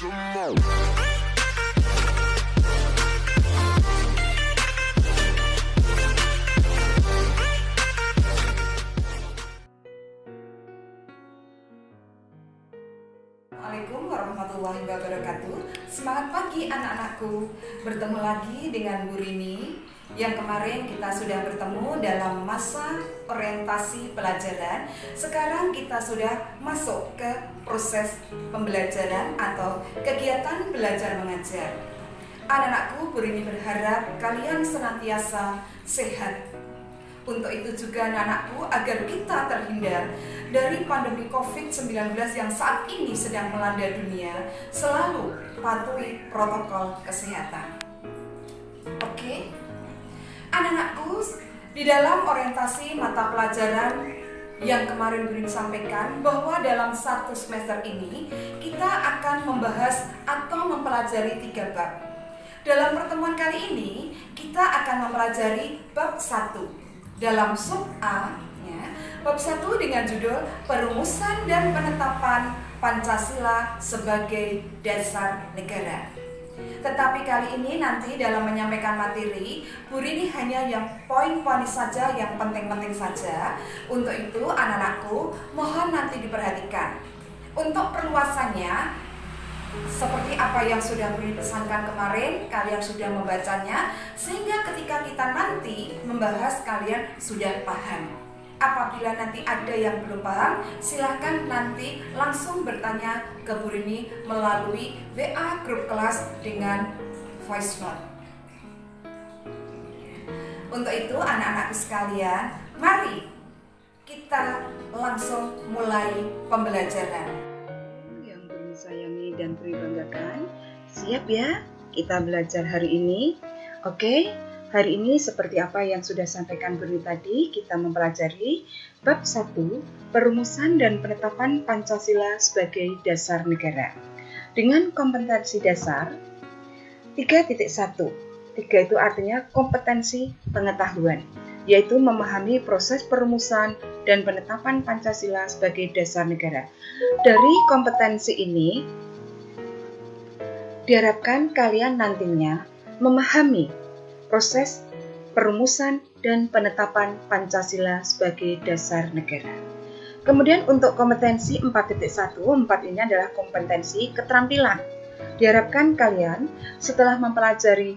Assalamualaikum warahmatullahi wabarakatuh. Semangat pagi anak-anakku. Bertemu lagi dengan Bu Rini. Yang kemarin kita sudah bertemu dalam masa orientasi pelajaran. Sekarang kita sudah masuk ke proses pembelajaran atau kegiatan belajar mengajar. Anak-anakku, Bu Rini berharap kalian senantiasa sehat. Untuk itu juga anak-anakku, agar kita terhindar dari pandemi COVID-19 yang saat ini sedang melanda dunia, selalu patuhi protokol kesehatan. Oke? Anak-anakku, di dalam orientasi mata pelajaran yang kemarin Brin sampaikan bahwa dalam satu semester ini kita akan membahas atau mempelajari 3 bab. Dalam pertemuan kali ini kita akan mempelajari bab 1 dalam sub A, ya, bab 1 dengan judul Perumusan dan Penetapan Pancasila sebagai Dasar Negara. Tetapi kali ini nanti dalam menyampaikan materi, Bu Rini hanya yang poin-poin saja, yang penting-penting saja. Untuk itu anak-anakku, mohon nanti diperhatikan. Untuk perluasannya, seperti apa yang sudah Bu Rini pesankan kemarin, kalian sudah membacanya, sehingga ketika kita nanti membahas kalian sudah paham. Apabila nanti ada yang belum paham, silahkan nanti langsung bertanya ke Bu Rini melalui WA grup kelas dengan voice note. Untuk itu anak-anakku sekalian, mari kita langsung mulai pembelajaran. Yang Bu Rini sayangi dan Bu Rini banggakan, siap ya kita belajar hari ini? Oke? Hari ini seperti apa yang sudah sampaikan Bu Rini tadi, kita mempelajari bab 1, Perumusan dan Penetapan Pancasila sebagai Dasar Negara. Dengan kompetensi dasar 3.1. 3 itu artinya kompetensi pengetahuan, yaitu memahami proses perumusan dan penetapan Pancasila sebagai dasar negara. Dari kompetensi ini diharapkan kalian nantinya memahami proses perumusan dan penetapan Pancasila sebagai dasar negara. Kemudian untuk kompetensi 4.1, 4 ini adalah kompetensi keterampilan. Diharapkan kalian setelah mempelajari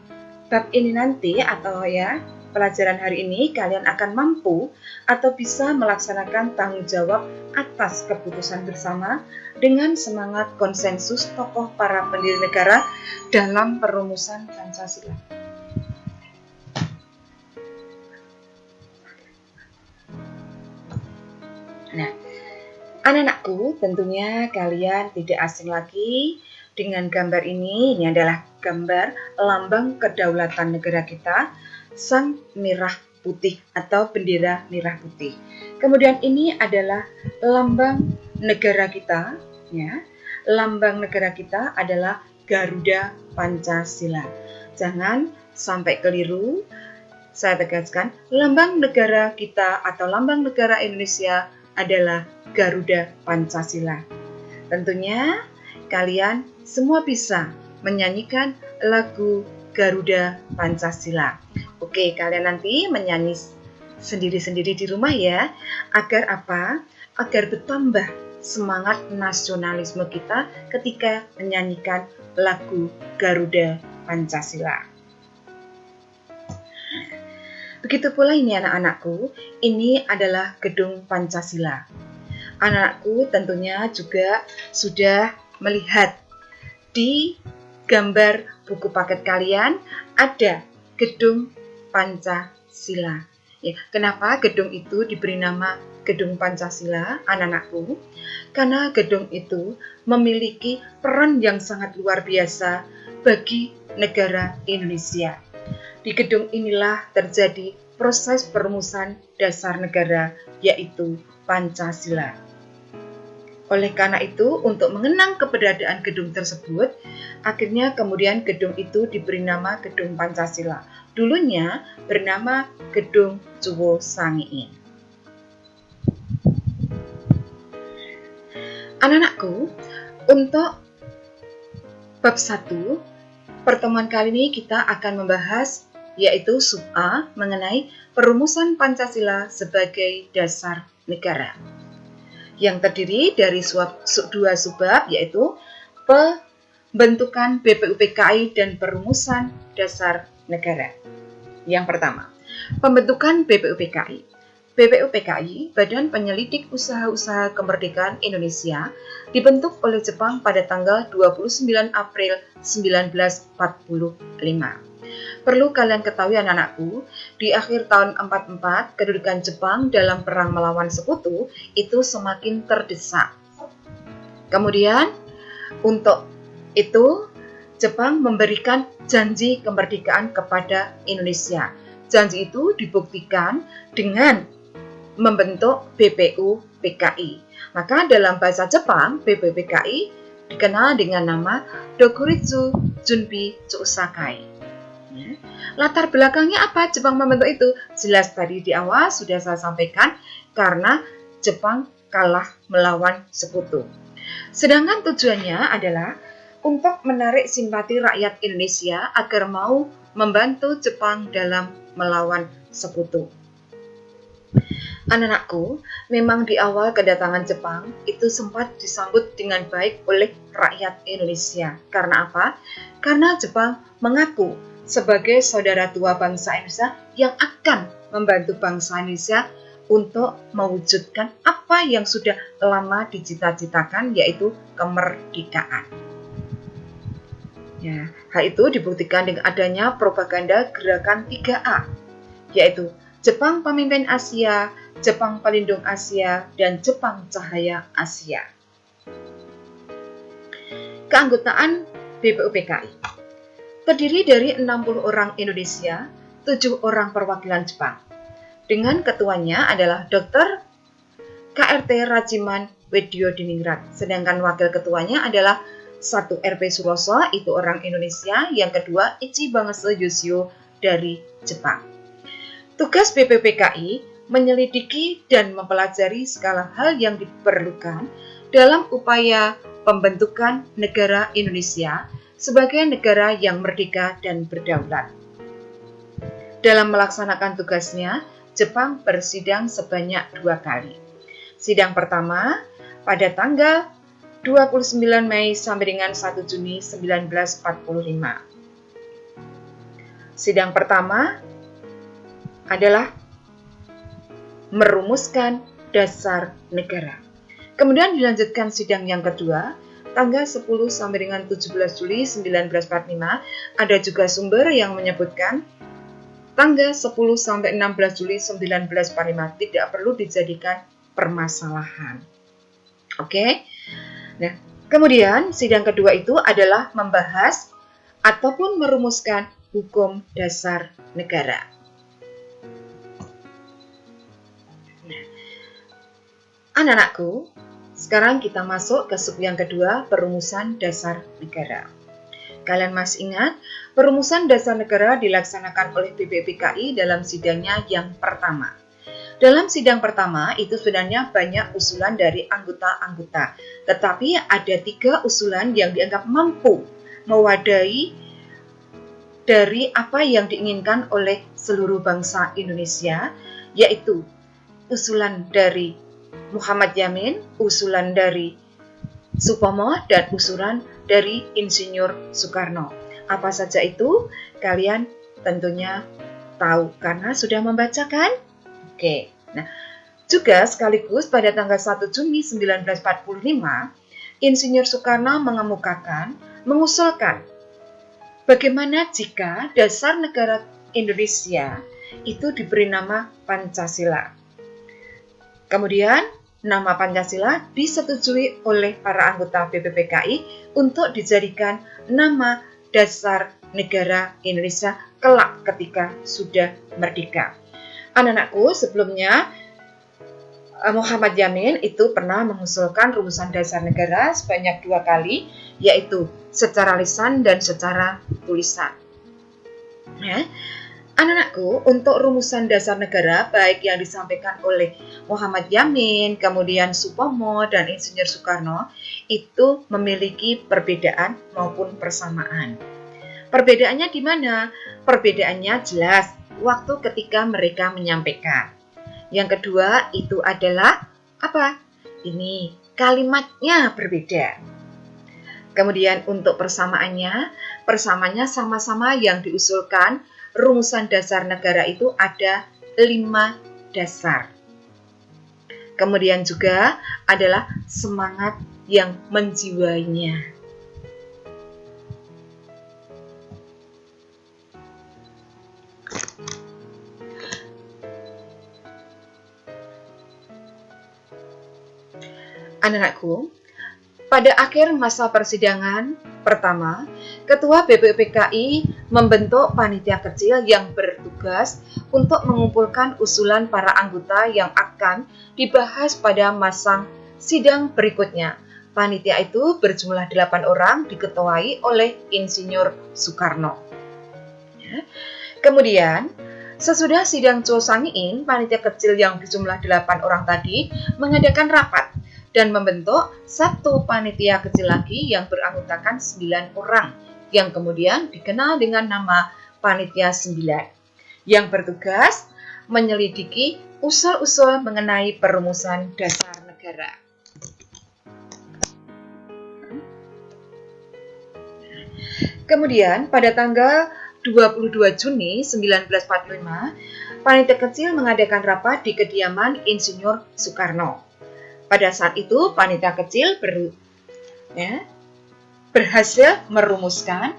bab ini nanti atau ya pelajaran hari ini, kalian akan mampu atau bisa melaksanakan tanggung jawab atas keputusan bersama dengan semangat konsensus tokoh para pendiri negara dalam perumusan Pancasila. Nah, anak-anakku, tentunya kalian tidak asing lagi dengan gambar ini. Ini adalah gambar lambang kedaulatan negara kita, sang merah putih atau bendera merah putih. Kemudian ini adalah lambang negara kita, ya. Lambang negara kita adalah Garuda Pancasila. Jangan sampai keliru. Saya tegaskan, lambang negara kita atau lambang negara Indonesia adalah Garuda Pancasila. Tentunya kalian semua bisa menyanyikan lagu Garuda Pancasila. Oke, kalian nanti menyanyi sendiri-sendiri di rumah ya. Agar apa? Agar bertambah semangat nasionalisme kita ketika menyanyikan lagu Garuda Pancasila. Begitu pula ini anak-anakku, ini adalah gedung Pancasila. Anak-anakku tentunya juga sudah melihat di gambar buku paket kalian ada gedung Pancasila. Ya, kenapa gedung itu diberi nama Gedung Pancasila, anak-anakku? Karena gedung itu memiliki peran yang sangat luar biasa bagi negara Indonesia. Di gedung inilah terjadi proses perumusan dasar negara, yaitu Pancasila. Oleh karena itu, untuk mengenang keberadaan gedung tersebut, akhirnya kemudian gedung itu diberi nama Gedung Pancasila. Dulunya bernama Gedung Cuwo Sangiin. Anak-anakku, untuk mengenang keberadaan gedung tersebut, akhirnya kemudian gedung itu diberi nama Gedung Pancasila. Dulunya bernama Gedung Cuwo Sangiin. Anak-anakku, untuk mengenang keberadaan gedung tersebut, akhirnya kemudian gedung itu diberi nama Gedung Pancasila. Dulunya bernama Gedung Cuwo Sangiin. Bab 1, pertemuan kali ini kita akan membahas yaitu sub A mengenai perumusan Pancasila sebagai dasar negara. Yang terdiri dari dua subbab yaitu pembentukan BPUPKI dan perumusan dasar negara. Yang pertama, pembentukan BPUPKI. BPUPKI, Badan Penyelidik Usaha-Usaha Kemerdekaan Indonesia, dibentuk oleh Jepang pada tanggal 29 April 1945. Perlu kalian ketahui anak-anakku, di akhir tahun 44, kedudukan Jepang dalam perang melawan sekutu itu semakin terdesak. Kemudian, untuk itu, Jepang memberikan janji kemerdekaan kepada Indonesia. Janji itu dibuktikan dengan membentuk BPUPKI. Maka dalam bahasa Jepang, BPUPKI dikenal dengan nama Dokuritsu Junbi Chusakai. Latar belakangnya apa Jepang membentuk itu? Jelas tadi di awal sudah saya sampaikan, karena Jepang kalah melawan sekutu. Sedangkan tujuannya adalah untuk menarik simpati rakyat Indonesia agar mau membantu Jepang dalam melawan sekutu. Anak-anakku, memang di awal kedatangan Jepang itu sempat disambut dengan baik oleh rakyat Indonesia. Karena apa? Karena Jepang mengaku sebagai saudara tua bangsa Indonesia yang akan membantu bangsa Indonesia untuk mewujudkan apa yang sudah lama dicita-citakan, yaitu kemerdekaan. Ya, hal itu dibuktikan dengan adanya propaganda gerakan 3A, yaitu Jepang Pemimpin Asia, Jepang Pelindung Asia, dan Jepang Cahaya Asia. Keanggotaan BPUPKI terdiri dari 60 orang Indonesia, 7 orang perwakilan Jepang. Dengan ketuanya adalah Dr. KRT Rajiman Weddiodiningrat, sedangkan wakil ketuanya adalah 1 RP Suroso, itu orang Indonesia, yang kedua Ichi Bangese Yoshio dari Jepang. Tugas BPUPKI menyelidiki dan mempelajari segala hal yang diperlukan dalam upaya pembentukan negara Indonesia sebagai negara yang merdeka dan berdaulat. Dalam melaksanakan tugasnya, Jepang bersidang sebanyak 2 kali. Sidang pertama pada tanggal 29 Mei sampai dengan 1 Juni 1945. Sidang pertama adalah merumuskan dasar negara. Kemudian dilanjutkan sidang yang kedua, tanggal 10 sampai dengan 17 Juli 1945. Ada juga sumber yang menyebutkan tanggal 10 sampai 16 Juli 1945. Tidak perlu dijadikan permasalahan. Oke. Nah, kemudian sidang kedua itu adalah membahas ataupun merumuskan hukum dasar negara. Anak-anakku, sekarang kita masuk ke sub yang kedua, perumusan dasar negara. Kalian masih ingat, perumusan dasar negara dilaksanakan oleh BPUPKI dalam sidangnya yang pertama. Dalam sidang pertama, itu sebenarnya banyak usulan dari anggota-anggota, tetapi ada 3 usulan yang dianggap mampu mewadahi dari apa yang diinginkan oleh seluruh bangsa Indonesia, yaitu usulan dari Muhammad Yamin, usulan dari Supomo, dan usulan dari Insinyur Soekarno. Apa saja itu? Kalian tentunya tahu karena sudah membacakan. Oke. Nah, juga sekaligus pada tanggal 1 Juni 1945, Insinyur Soekarno mengusulkan bagaimana jika dasar negara Indonesia itu diberi nama Pancasila. Kemudian, nama Pancasila disetujui oleh para anggota BPUPKI untuk dijadikan nama dasar negara Indonesia kelak ketika sudah merdeka. Anak-anakku, sebelumnya Muhammad Yamin itu pernah mengusulkan rumusan dasar negara sebanyak 2 kali, yaitu secara lisan dan secara tulisan. Ya. Anak-anakku, untuk rumusan dasar negara baik yang disampaikan oleh Muhammad Yamin, kemudian Supomo, dan Insinyur Soekarno itu memiliki perbedaan maupun persamaan. Perbedaannya di mana? Perbedaannya jelas waktu ketika mereka menyampaikan. Yang kedua itu adalah apa? Ini kalimatnya berbeda. Kemudian untuk persamaannya sama-sama yang diusulkan rumusan dasar negara itu ada 5 dasar. Kemudian juga adalah semangat yang menjiwainya. Anak-anakku, pada akhir masa persidangan pertama, Ketua BPUPKI membentuk panitia kecil yang bertugas untuk mengumpulkan usulan para anggota yang akan dibahas pada masa sidang berikutnya. Panitia itu berjumlah 8 orang diketuai oleh Insinyur Soekarno. Kemudian, sesudah sidang Cosangiin, panitia kecil yang berjumlah 8 orang tadi mengadakan rapat dan membentuk satu panitia kecil lagi yang beranggotakan 9 orang yang kemudian dikenal dengan nama Panitia 9 yang bertugas menyelidiki usul-usul mengenai perumusan dasar negara. Kemudian pada tanggal 22 Juni 1945, panitia kecil mengadakan rapat di kediaman Insinyur Soekarno. Pada saat itu, panitia kecil berhasil merumuskan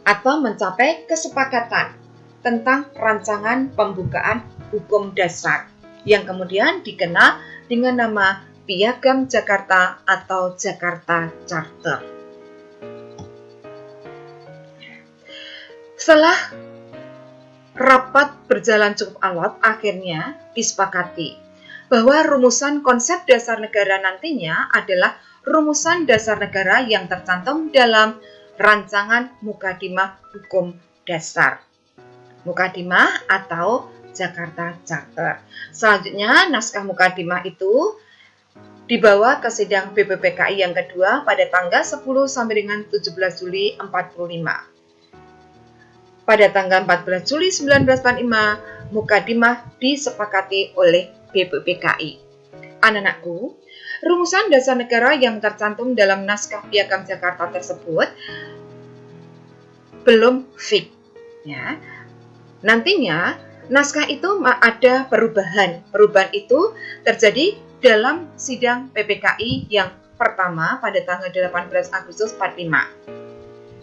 atau mencapai kesepakatan tentang rancangan pembukaan hukum dasar yang kemudian dikenal dengan nama Piagam Jakarta atau Jakarta Charter. Setelah rapat berjalan cukup alot, akhirnya disepakati bahwa rumusan konsep dasar negara nantinya adalah rumusan dasar negara yang tercantum dalam rancangan Mukadimah Hukum Dasar. Mukadimah atau Jakarta Charter. Selanjutnya, naskah Mukadimah itu dibawa ke sidang BPUPKI yang kedua pada tanggal 10 sampai dengan 17 Juli 45. Pada tanggal 14 Juli 1945, Mukadimah disepakati oleh BPUPKI. Anak-anakku, rumusan dasar negara yang tercantum dalam naskah Piagam Jakarta tersebut belum fix. Nantinya, naskah itu ada perubahan. Perubahan itu terjadi dalam sidang PPKI yang pertama pada tanggal 18 Agustus 45.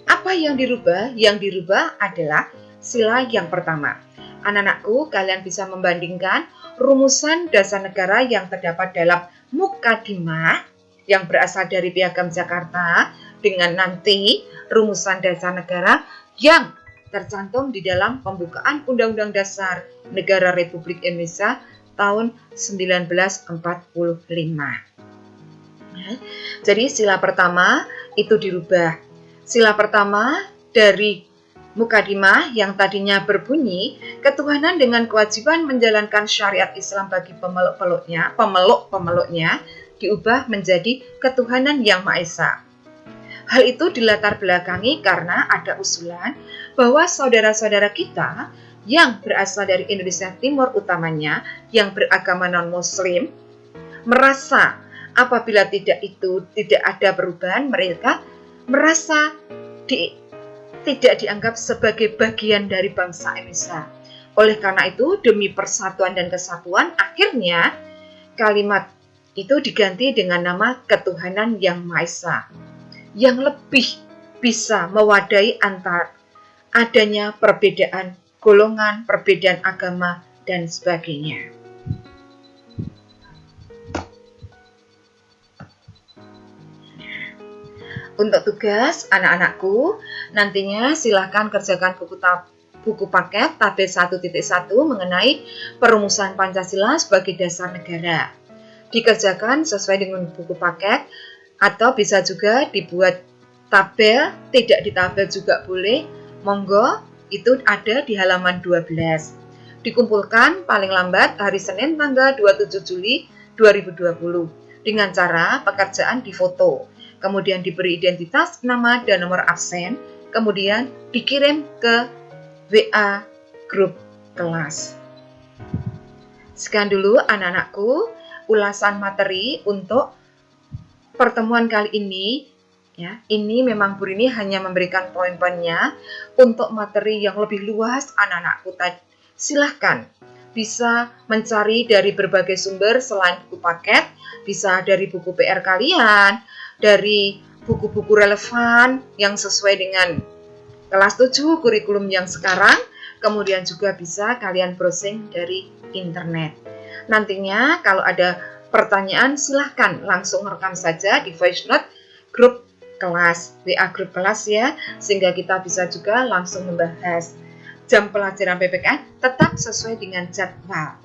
Apa yang dirubah? Yang dirubah adalah sila yang pertama. Anak-anakku, kalian bisa membandingkan rumusan dasar negara yang terdapat dalam Mukadimah yang berasal dari Piagam Jakarta dengan nanti rumusan dasar negara yang tercantum di dalam pembukaan Undang-Undang Dasar Negara Republik Indonesia tahun 1945. Jadi sila pertama itu dirubah. Sila pertama dari Mukadimah yang tadinya berbunyi ketuhanan dengan kewajiban menjalankan syariat Islam bagi pemeluk-pemeluknya diubah menjadi ketuhanan yang Maha Esa. Hal itu dilatar belakangi karena ada usulan bahwa saudara-saudara kita yang berasal dari Indonesia Timur utamanya yang beragama non-muslim merasa apabila tidak ada perubahan, mereka merasa tidak dianggap sebagai bagian dari bangsa Indonesia. Oleh karena itu, demi persatuan dan kesatuan, akhirnya kalimat itu diganti dengan nama ketuhanan yang Maha Esa, yang lebih bisa mewadahi antara adanya perbedaan golongan, perbedaan agama, dan sebagainya. Untuk tugas anak-anakku, nantinya silahkan kerjakan buku paket tabel 1.1 mengenai perumusan Pancasila sebagai dasar negara. Dikerjakan sesuai dengan buku paket atau bisa juga dibuat tabel, tidak di tabel juga boleh. Monggo Itu ada di halaman 12. Dikumpulkan paling lambat hari Senin tanggal 27 Juli 2020 dengan cara pekerjaan difoto, kemudian diberi identitas, nama, dan nomor absen, kemudian dikirim ke WA grup kelas. Sekian dulu anak-anakku ulasan materi untuk pertemuan kali ini. Ya, ini memang Bu Rini hanya memberikan poin-poinnya. Untuk materi yang lebih luas anak-anakku silahkan bisa mencari dari berbagai sumber selain buku paket, bisa dari buku PR kalian, dari buku-buku relevan yang sesuai dengan kelas 7 kurikulum yang sekarang, kemudian juga bisa kalian browsing dari internet. Nantinya kalau ada pertanyaan silahkan langsung rekam saja di voice note grup kelas, WA grup kelas ya, sehingga kita bisa juga langsung membahas. Jam pelajaran PPKN tetap sesuai dengan jadwal.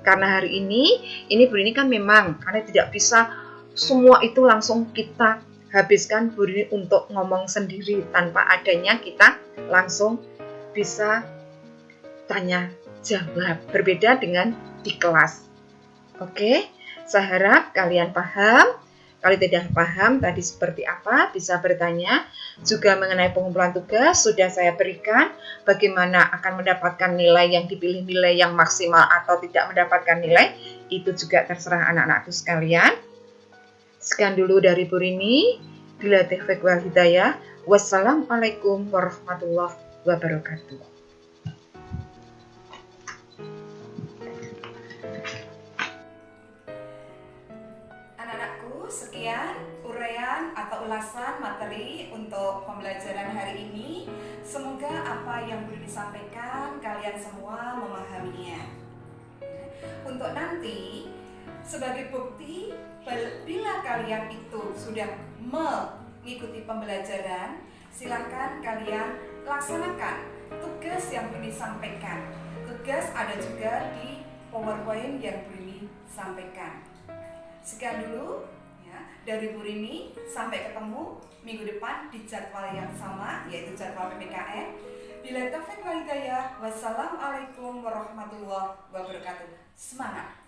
Karena hari ini Bu Rini kan memang karena tidak bisa semua itu langsung kita habiskan Bu Rini untuk ngomong sendiri, tanpa adanya kita langsung bisa tanya jawab, berbeda dengan di kelas. Oke, saya harap kalian paham. Kalau tidak paham tadi seperti apa, bisa bertanya. Juga mengenai pengumpulan tugas, sudah saya berikan bagaimana akan mendapatkan nilai yang dipilih nilai yang maksimal atau tidak mendapatkan nilai. Itu juga terserah anak-anakku sekalian. Sekian dulu dari Bu Rini. Bila taufiq wal hidayah. Wassalamualaikum warahmatullahi wabarakatuh. Sekian uraian atau ulasan materi untuk pembelajaran hari ini. Semoga apa yang belum disampaikan kalian semua memahaminya. Untuk nanti sebagai bukti bila kalian itu sudah mengikuti pembelajaran, silakan kalian laksanakan tugas yang belum disampaikan. Tugas ada juga di PowerPoint yang belum disampaikan. Sekian dulu dari Bu Rini, sampai ketemu minggu depan di jadwal yang sama, yaitu jadwal PPKN. Bila taufiq wal hidayah, wassalamualaikum warahmatullahi wabarakatuh. Semangat!